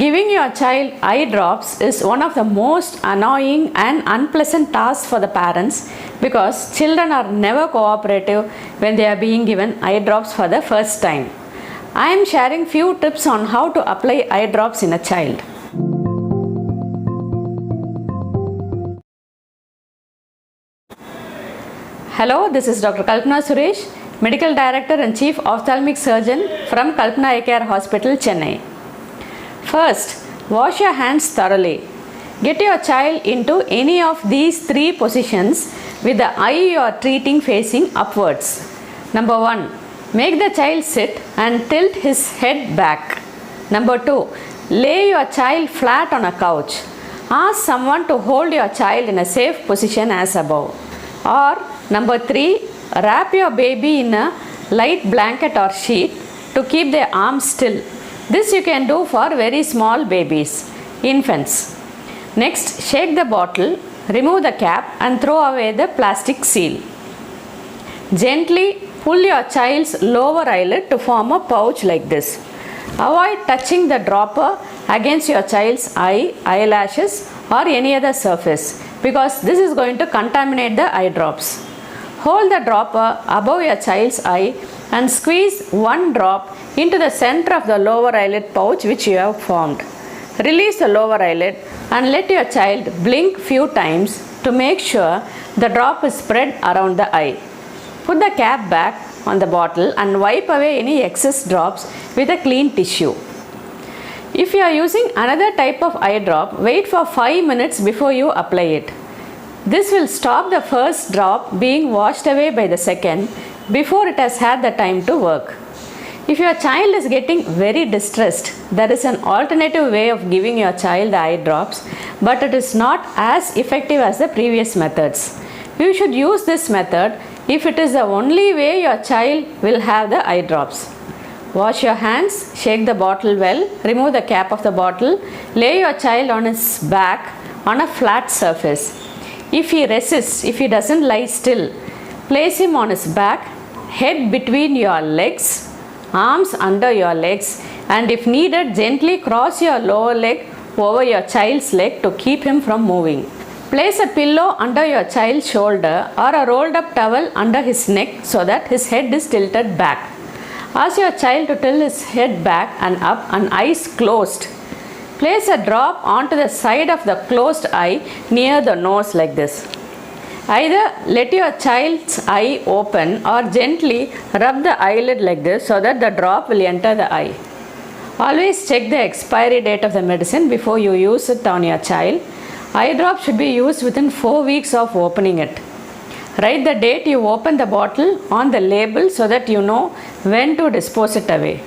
Giving your child eye drops is one of the most annoying and unpleasant tasks for the parents because children are never cooperative when they are being given eye drops for the first time. I am sharing few tips on how to apply eye drops in a child. Hello, this is Dr. Kalpana Suresh, Medical Director and Chief Ophthalmic Surgeon from Kalpana Eye Care Hospital, Chennai. First, wash your hands thoroughly. Get your child into any of these three positions with the eye you are treating facing upwards. Number 1. Make the child sit and tilt his head back. Number 2. Lay your child flat on a couch. Ask someone to hold your child in a safe position as above. Or number 3. Wrap your baby in a light blanket or sheet to keep their arms still. This you can do for very small babies, infants. Next, shake the bottle, remove the cap and throw away the plastic seal. Gently pull your child's lower eyelid to form a pouch like this. Avoid touching the dropper against your child's eye, eyelashes or any other surface because this is going to contaminate the eye drops. Hold the dropper above your child's eye and squeeze one drop into the center of the lower eyelid pouch which you have formed. Release the lower eyelid and let your child blink few times to make sure the drop is spread around the eye. Put the cap back on the bottle and wipe away any excess drops with a clean tissue. If you are using another type of eye drop, wait for 5 minutes before you apply it. This will stop the first drop being washed away by the second before it has had the time to work. If your child is getting very distressed, there is an alternative way of giving your child the eye drops, but it is not as effective as the previous methods. You should use this method if it is the only way your child will have the eye drops. Wash your hands, shake the bottle well, remove the cap of the bottle, lay your child on his back on a flat surface. If he resists, if he doesn't lie still, place him on his back, head between your legs, arms under your legs, and if needed, gently cross your lower leg over your child's leg to keep him from moving. Place a pillow under your child's shoulder or a rolled up towel under his neck so that his head is tilted back. Ask your child to tilt his head back and up and eyes closed. Place a drop onto the side of the closed eye near the nose like this. Either let your child's eye open or gently rub the eyelid like this so that the drop will enter the eye. Always check the expiry date of the medicine before you use it on your child. Eye drop should be used within 4 weeks of opening it. Write the date you open the bottle on the label so that you know when to dispose it away.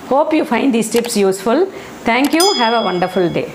Hope you find these tips useful. Thank you. Have a wonderful day.